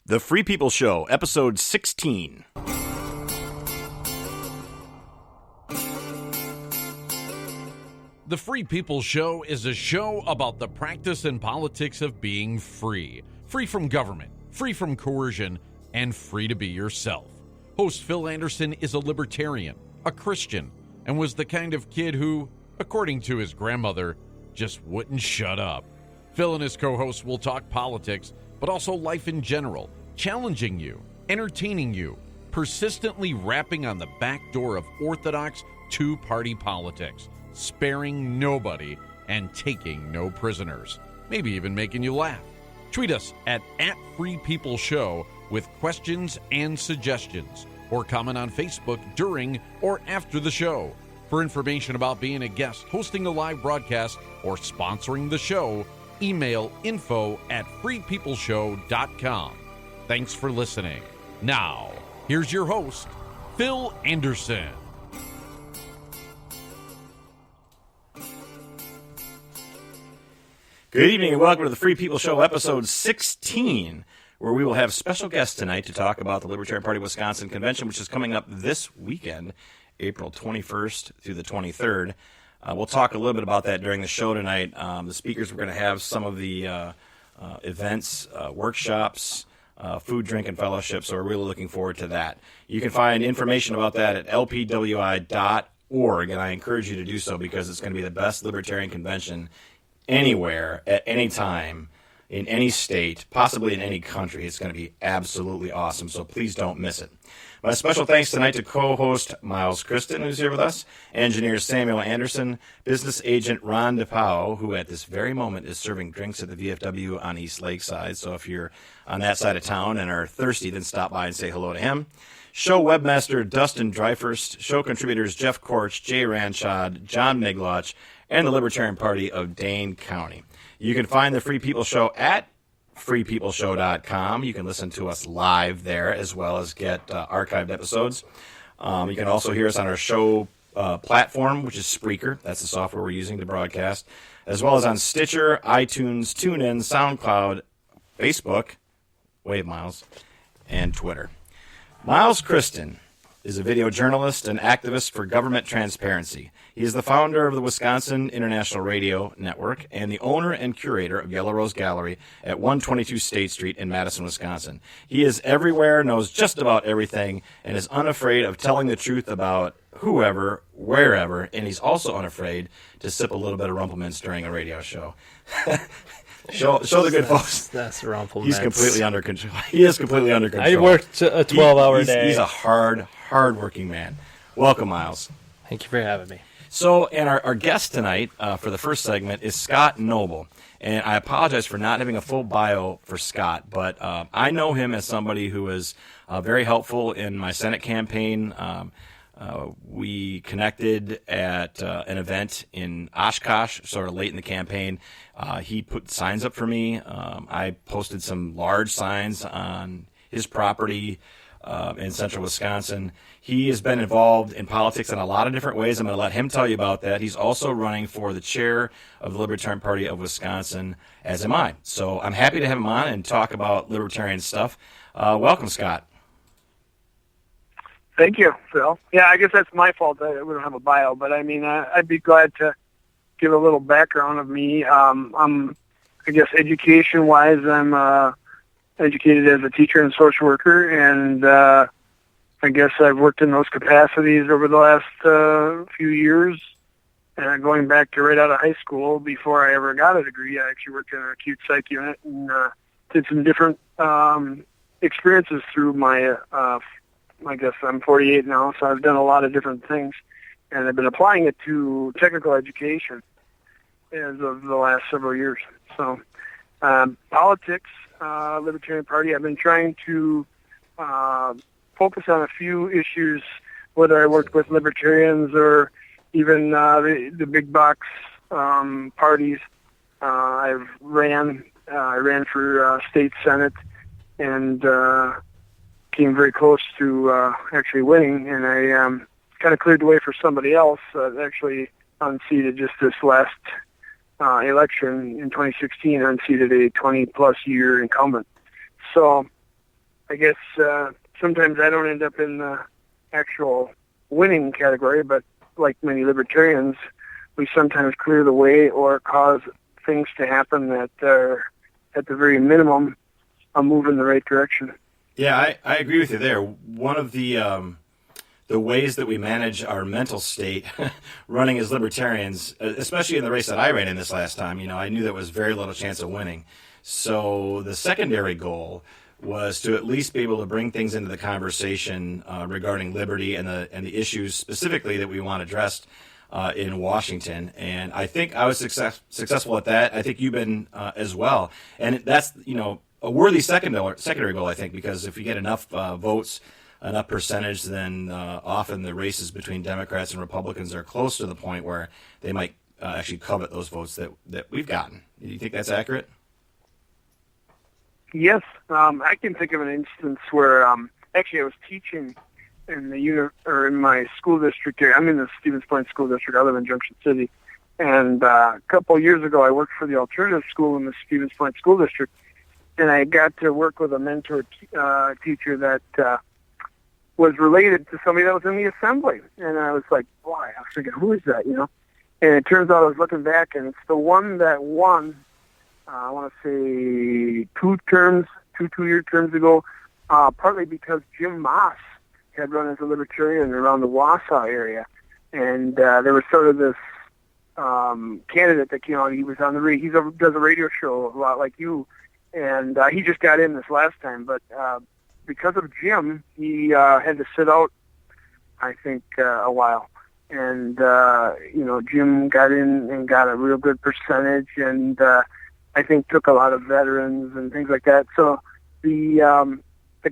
The Free People Show, episode 16. The Free People Show is a show about the practice and politics of being free. Free from government, free from coercion, and free to be yourself. Host Phil Anderson is a libertarian, a Christian, and was the kind of kid who, according to his grandmother, just wouldn't shut up. Phil and his co-hosts will talk politics, but also life in general, challenging you, entertaining you, persistently rapping on the back door of orthodox two-party politics, sparing nobody and taking no prisoners, maybe even making you laugh. Tweet us at @FreePeopleShow with questions and suggestions, or comment on Facebook during or after the show. For information about being a guest, hosting a live broadcast, or sponsoring the show, email info@freepeopleshow.com. Thanks for listening. Now, here's your host, Phil Anderson. Good evening and welcome to the Free People Show, episode 16, where we will have special guests tonight to talk about the Libertarian Party of Wisconsin Convention, which is coming up this weekend, April 21st through the 23rd. We'll talk a little bit about that during the show tonight. The speakers, we're going to have some of the events, workshops, food, drink, and fellowship, so we're really looking forward to that. You can find information about that at lpwi.org, and I encourage you to do so because it's going to be the best libertarian convention anywhere, at any time, in any state, possibly in any country. It's going to be absolutely awesome, so please don't miss it. My special thanks tonight to co-host Miles Kristen, who's here with us, engineer Samuel Anderson, business agent Ron DePau, who at this very moment is serving drinks at the VFW on East Lakeside. So if you're on that side of town and are thirsty, then stop by and say hello to him. Show webmaster Dustin Dryfurst, show contributors Jeff Korch, Jay Ranchod, John Migloch, and the Libertarian Party of Dane County. You can find the Free People Show at freepeopleshow.com. You can listen to us live there as well as get archived episodes. You can also hear us on our show platform, which is Spreaker. That's the software we're using to broadcast, as well as on Stitcher, iTunes, TuneIn, SoundCloud, Facebook, Wave Miles, and Twitter. Miles Kristen is a video journalist and activist for government transparency. He is the founder of the Wisconsin International Radio Network and the owner and curator of Yellow Rose Gallery at 122 State Street in Madison, Wisconsin. He is everywhere, knows just about everything, and is unafraid of telling the truth about whoever, wherever, and he's also unafraid to sip a little bit of Rumplemints during a radio show. Show the good folks. That's Rumplemints. He's completely under control. He is completely under control. I worked a 12-hour day. He's a hard-working man. Welcome, Miles. Thank you for having me. So, and our guest tonight for the first segment is Scott Noble. And I apologize for not having a full bio for Scott, but I know him as somebody who was very helpful in my Senate campaign. We connected at an event in Oshkosh, sort of late in the campaign. He put signs up for me. I posted some large signs on his property in central Wisconsin. He has been involved in politics in a lot of different ways. I'm going to let him tell you about that. He's also running for the chair of the Libertarian Party of Wisconsin, as am I. So I'm happy to have him on and talk about libertarian stuff. Welcome, Scott. Thank you, Phil. Yeah, I guess that's my fault that we don't have a bio, but I mean, I'd be glad to give a little background of me. I guess education-wise, I'm educated as a teacher and social worker, and I guess I've worked in those capacities over the last few years, going back to right out of high school. Before I ever got a degree, I actually worked in an acute psych unit and did some different experiences through my, I guess I'm 48 now, so I've done a lot of different things, and I've been applying it to technical education as of the last several years. So politics, Libertarian Party, I've been trying to focus on a few issues, whether I worked with libertarians or even the big box parties. I ran for state senate and came very close to actually winning, and I kind of cleared the way for somebody else, actually unseated just this last election in 2016, unseated a 20-plus year incumbent. So I guess sometimes I don't end up in the actual winning category, but like many libertarians, we sometimes clear the way or cause things to happen that are, at the very minimum, a move in the right direction. Yeah, I agree with you there. One of the ways that we manage our mental state running as libertarians, especially in the race that I ran in this last time, I knew there was very little chance of winning. So the secondary goal was to at least be able to bring things into the conversation regarding liberty and the issues specifically that we want addressed in Washington. And I think I was successful at that. I think you've been as well. And that's, a worthy secondary goal, I think, because if you get enough votes, enough percentage, then often the races between Democrats and Republicans are close to the point where they might actually covet those votes that we've gotten. Do you think that's accurate? Yes. I can think of an instance where actually I was teaching in in my school district here. I'm in the Stevens Point School District. I live in Junction City. And a couple of years ago, I worked for the alternative school in the Stevens Point School District. And I got to work with a mentor teacher that was related to somebody that was in the assembly. And I was like, boy, I was thinking, who is that, And it turns out I was looking back, and it's the one that won, I want to say two-year terms ago, partly because Jim Moss had run as a libertarian around the Wausau area. And there was sort of this candidate that came out. He was on he does a radio show a lot like you. And he just got in this last time, but because of Jim, he had to sit out, I think, a while. And, Jim got in and got a real good percentage, and I think took a lot of veterans and things like that. So the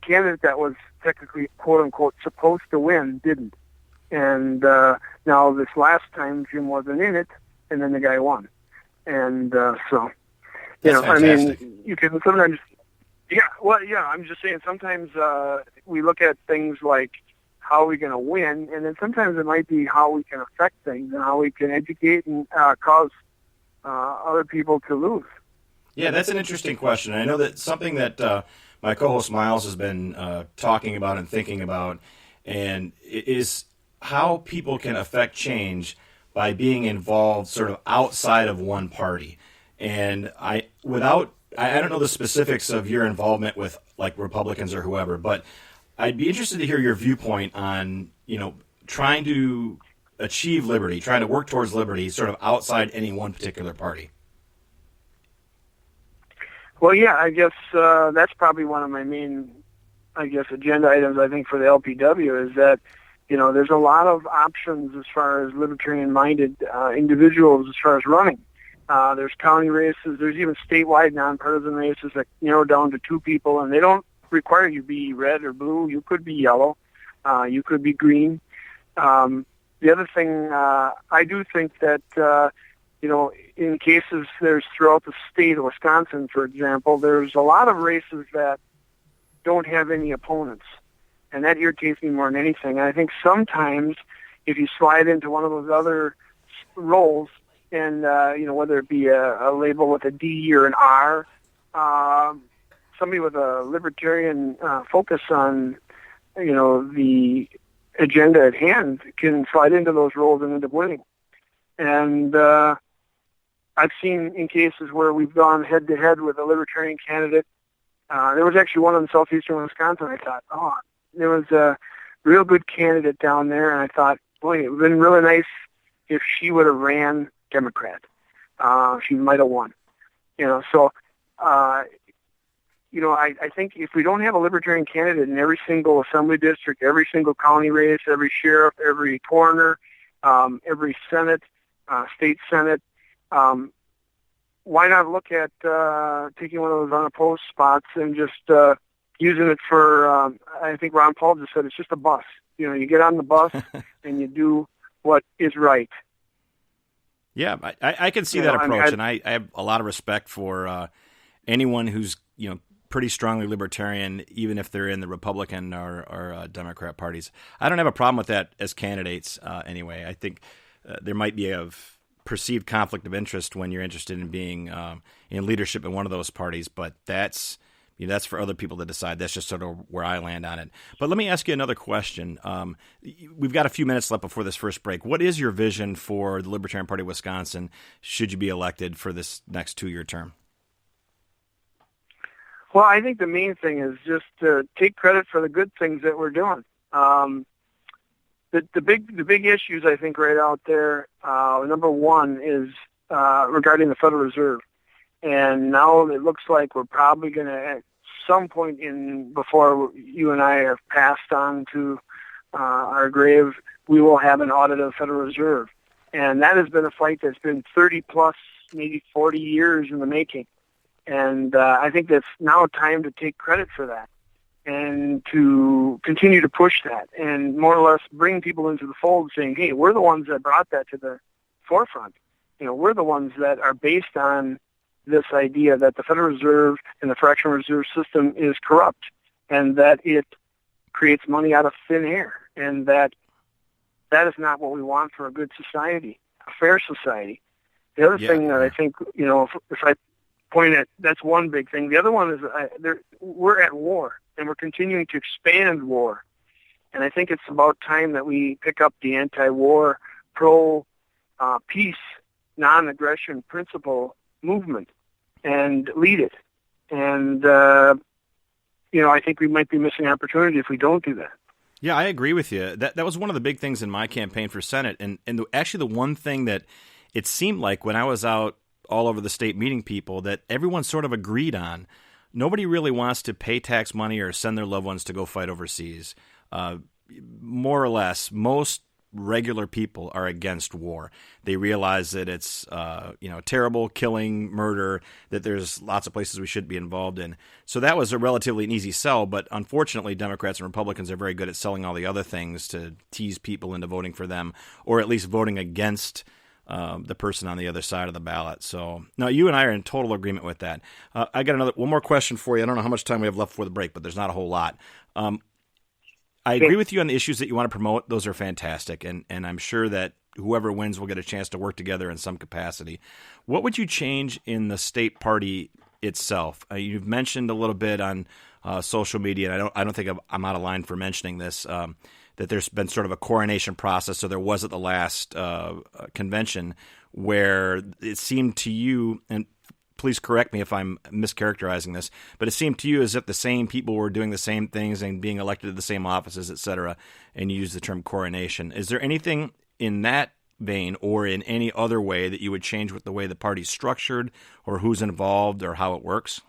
candidate that was technically, quote-unquote, supposed to win didn't. And now this last time, Jim wasn't in it, and then the guy won. And so... That's fantastic. you can sometimes, I'm just saying sometimes we look at things like how are we going to win, and then sometimes it might be how we can affect things and how we can educate and cause other people to lose. Yeah, that's an interesting question. I know that something that my co-host Miles has been talking about and thinking about, and it is how people can affect change by being involved sort of outside of one party. And I don't know the specifics of your involvement with like Republicans or whoever, but I'd be interested to hear your viewpoint on, trying to achieve liberty, trying to work towards liberty sort of outside any one particular party. Well, yeah, I guess that's probably one of my main, agenda items, I think, for the LPW is that, there's a lot of options as far as libertarian-minded individuals as far as running. There's county races. There's even statewide nonpartisan races that narrow down to 2 people, and they don't require you be red or blue. You could be yellow. You could be green. The other thing, I do think that, in cases there's throughout the state of Wisconsin, for example, there's a lot of races that don't have any opponents, and that irritates me more than anything. And I think sometimes if you slide into one of those other roles, and, whether it be a label with a D or an R, somebody with a libertarian focus on, the agenda at hand can slide into those roles and end up winning. And I've seen in cases where we've gone head-to-head with a libertarian candidate. There was actually one in southeastern Wisconsin. I thought, there was a real good candidate down there, and I thought, boy, it would have been really nice if she would have ran Democrat. She might have won. I think if we don't have a libertarian candidate in every single assembly district, every single county race, every sheriff, every coroner, every Senate, state Senate, why not look at taking one of those unopposed spots and just using it for, I think Ron Paul just said, it's just a bus. You get on the bus and you do what is right. Yeah, I can see that approach, and I have a lot of respect for anyone who's pretty strongly libertarian, even if they're in the Republican or Democrat parties. I don't have a problem with that as candidates anyway. I think there might be a perceived conflict of interest when you're interested in being in leadership in one of those parties, but that's that's for other people to decide. That's just sort of where I land on it. But let me ask you another question. We've got a few minutes left before this first break. What is your vision for the Libertarian Party of Wisconsin should you be elected for this next 2-year term? Well, I think the main thing is just to take credit for the good things that we're doing. The big issues I think right out there. Number one is regarding the Federal Reserve, and now it looks like we're probably going to at some point before you and I have passed on to our grave, we will have an audit of the Federal Reserve, and that has been a fight that's been 30 plus, maybe 40 years in the making. And I think that's now time to take credit for that and to continue to push that and more or less bring people into the fold saying, hey, we're the ones that brought that to the forefront. We're the ones that are based on this idea that the Federal Reserve and the fractional reserve system is corrupt and that it creates money out of thin air, and that is not what we want for a good society, a fair society. The other thing that I think, if I point at, that's one big thing. The other one is we're at war, and we're continuing to expand war. And I think it's about time that we pick up the anti-war, pro-peace, non-aggression principle movement and lead it. And, I think we might be missing opportunity if we don't do that. Yeah, I agree with you. That was one of the big things in my campaign for Senate. And actually the one thing that it seemed like when I was out all over the state meeting people that everyone sort of agreed on, nobody really wants to pay tax money or send their loved ones to go fight overseas. More or less, most regular people are against war. They realize that it's terrible, killing, murder, that there's lots of places we should be involved in. So that was a relatively an easy sell, but unfortunately Democrats and Republicans are very good at selling all the other things to tease people into voting for them, or at least voting against the person on the other side of the ballot. So no, you and I are in total agreement with that. I got one more question for you. I don't know how much time we have left before the break, but there's not a whole lot. I agree with you on the issues that you want to promote. Those are fantastic. And I'm sure that whoever wins will get a chance to work together in some capacity. What would you change in the state party itself? You've mentioned a little bit on social media, and I don't think I'm out of line for mentioning this, that there's been sort of a coronation process. So there was at the last convention where it seemed to you, and please correct me if I'm mischaracterizing this, but it seemed to you as if the same people were doing the same things and being elected to the same offices, et cetera, and you use the term coronation. Is there anything in that vein or in any other way that you would change with the way the party's structured or who's involved or how it works?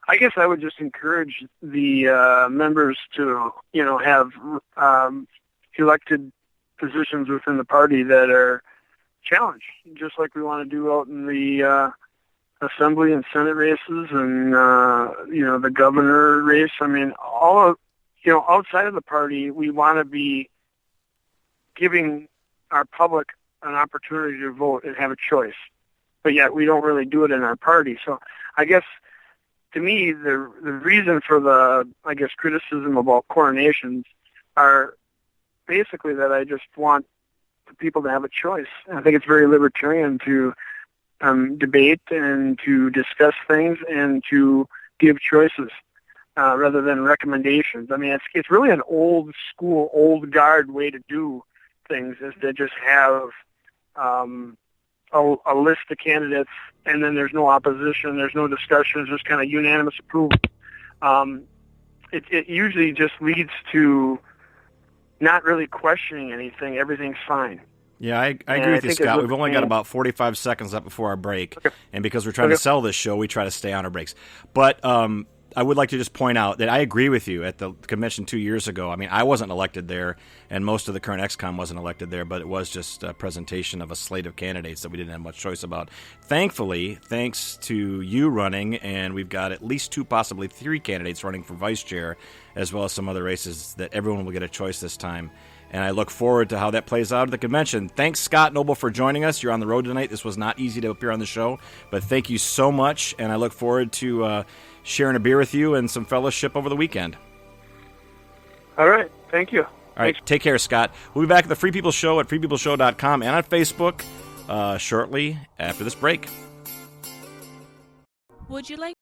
I guess I would just encourage the members to, have elected positions within the party that are challenged, just like we want to do out in the assembly and Senate races and, the governor race. I mean, all of, outside of the party, we want to be giving our public an opportunity to vote and have a choice. But yet we don't really do it in our party. So I guess, to me, the reason for the, criticism about coronations are basically that I just want people to have a choice. I think it's very libertarian to debate and to discuss things and to give choices rather than recommendations. I mean, it's really an old school, old guard way to do things, is to just have a list of candidates and then there's no opposition, there's no discussion, it's just kind of unanimous approval. It usually just leads to not really questioning anything. Everything's fine. Yeah, I agree with you, Scott. We've only got about 45 seconds left before our break. Okay. And because we're trying to sell this show, we try to stay on our breaks. But I would like to just point out that I agree with you. At the convention 2 years ago, I mean, I wasn't elected there, and most of the current XCOM wasn't elected there, but it was just a presentation of a slate of candidates that we didn't have much choice about. Thankfully, thanks to you running, and we've got at least 2, possibly 3 candidates running for vice chair, as well as some other races, that everyone will get a choice this time. And I look forward to how that plays out at the convention. Thanks, Scott Noble, for joining us. You're on the road tonight. This was not easy to appear on the show, but thank you so much, and I look forward to sharing a beer with you and some fellowship over the weekend. All right. Thank you. All right. Thanks. Take care, Scott. We'll be back at the Free People Show at freepeopleshow.com and on Facebook shortly after this break. Would you like